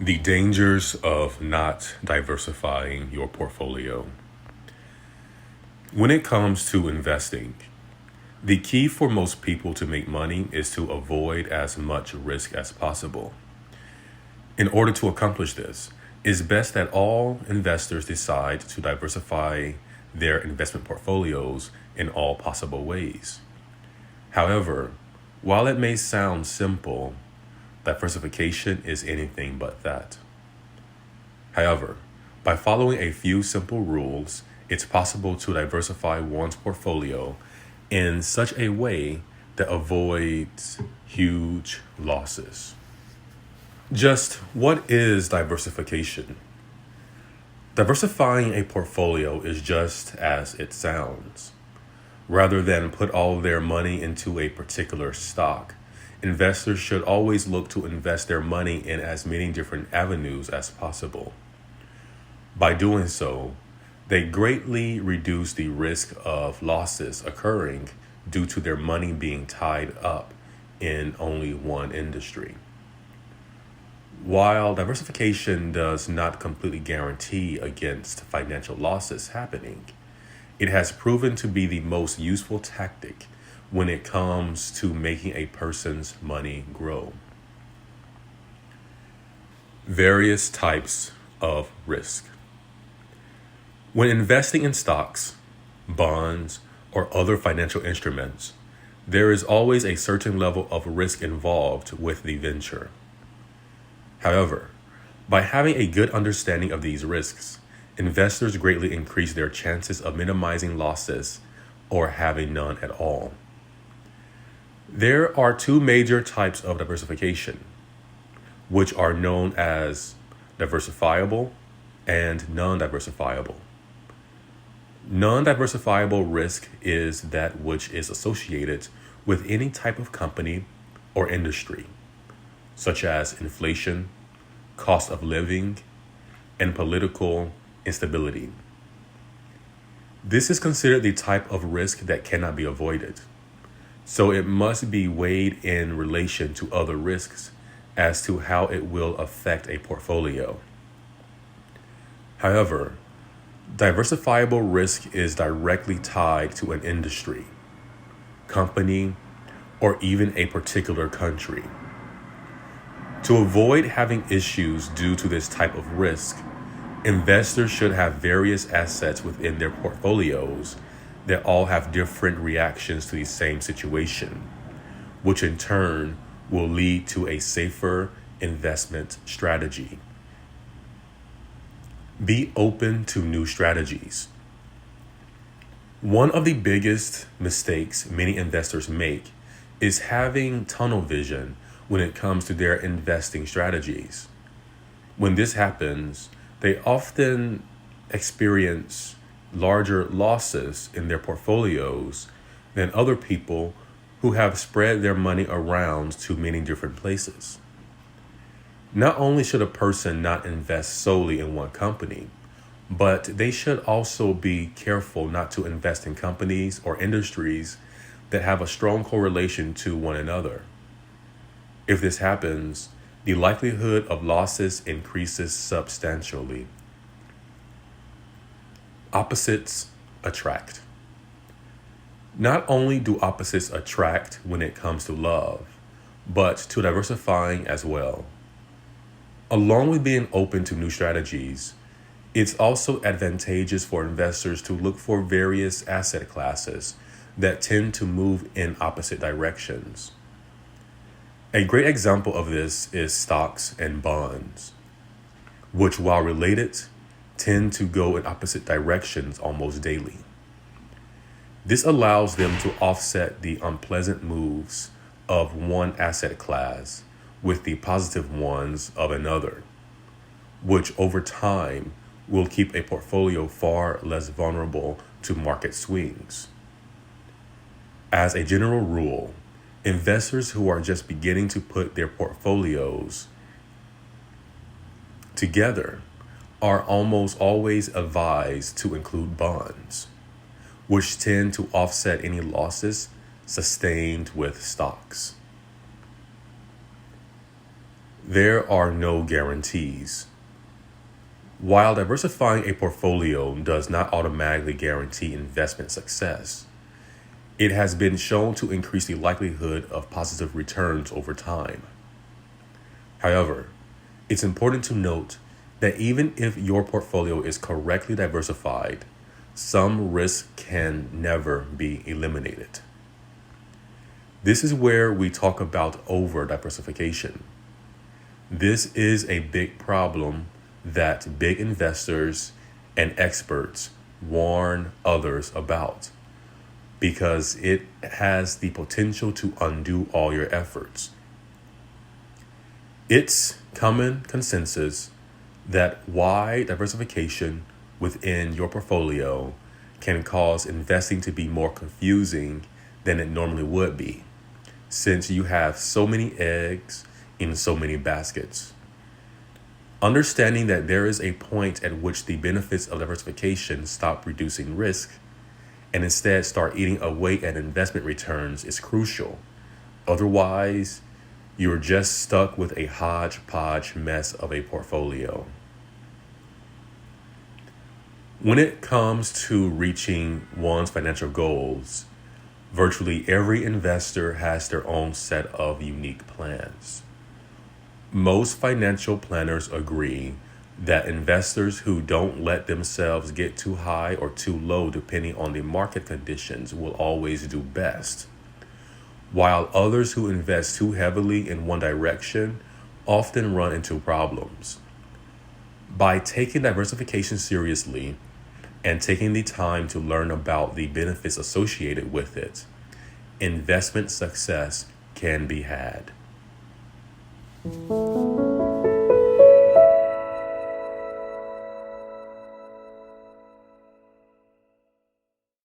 The dangers of not diversifying your portfolio. When it comes to investing, the key for most people to make money is to avoid as much risk as possible. In order to accomplish this, it's best that all investors decide to diversify their investment portfolios in all possible ways. However, while it may sound simple, diversification is anything but that. However, by following a few simple rules, it's possible to diversify one's portfolio in such a way that avoids huge losses. Just what is diversification? Diversifying a portfolio is just as it sounds. Rather than put all their money into a particular stock, investors should always look to invest their money in as many different avenues as possible. By doing so, they greatly reduce the risk of losses occurring due to their money being tied up in only one industry. While diversification does not completely guarantee against financial losses happening, it has proven to be the most useful tactic when it comes to making a person's money grow. Various types of risk. When investing in stocks, bonds, or other financial instruments, there is always a certain level of risk involved with the venture. However, by having a good understanding of these risks, investors greatly increase their chances of minimizing losses or having none at all. There are two major types of diversification, which are known as diversifiable and non-diversifiable. Non-diversifiable risk is that which is associated with any type of company or industry, such as inflation, cost of living, and political instability. This is considered the type of risk that cannot be avoided, so it must be weighed in relation to other risks as to how it will affect a portfolio. However, diversifiable risk is directly tied to an industry, company, or even a particular country. To avoid having issues due to this type of risk, investors should have various assets within their portfolios that all have different reactions to the same situation, which in turn will lead to a safer investment strategy. Be open to new strategies. One of the biggest mistakes many investors make is having tunnel vision when it comes to their investing strategies. When this happens, they often experience larger losses in their portfolios than other people who have spread their money around to many different places. Not only should a person not invest solely in one company, but they should also be careful not to invest in companies or industries that have a strong correlation to one another. If this happens, the likelihood of losses increases substantially. Opposites attract. Not only do opposites attract when it comes to love, but to diversifying as well. Along with being open to new strategies, it's also advantageous for investors to look for various asset classes that tend to move in opposite directions. A great example of this is stocks and bonds, which, while related, tend to go in opposite directions almost daily. This allows them to offset the unpleasant moves of one asset class with the positive ones of another, which over time will keep a portfolio far less vulnerable to market swings. As a general rule, investors who are just beginning to put their portfolios together are almost always advised to include bonds, which tend to offset any losses sustained with stocks. There are no guarantees. While diversifying a portfolio does not automatically guarantee investment success, it has been shown to increase the likelihood of positive returns over time. However, it's important to note that even if your portfolio is correctly diversified, some risks can never be eliminated. This is where we talk about over-diversification. This is a big problem that big investors and experts warn others about because it has the potential to undo all your efforts. It's common consensus that wide diversification within your portfolio can cause investing to be more confusing than it normally would be, since you have so many eggs in so many baskets. Understanding that there is a point at which the benefits of diversification stop reducing risk and instead start eating away at investment returns is crucial. Otherwise, you're just stuck with a hodgepodge mess of a portfolio. When it comes to reaching one's financial goals, virtually every investor has their own set of unique plans. Most financial planners agree that investors who don't let themselves get too high or too low depending on the market conditions will always do best, while others who invest too heavily in one direction often run into problems. By taking diversification seriously and taking the time to learn about the benefits associated with it, investment success can be had.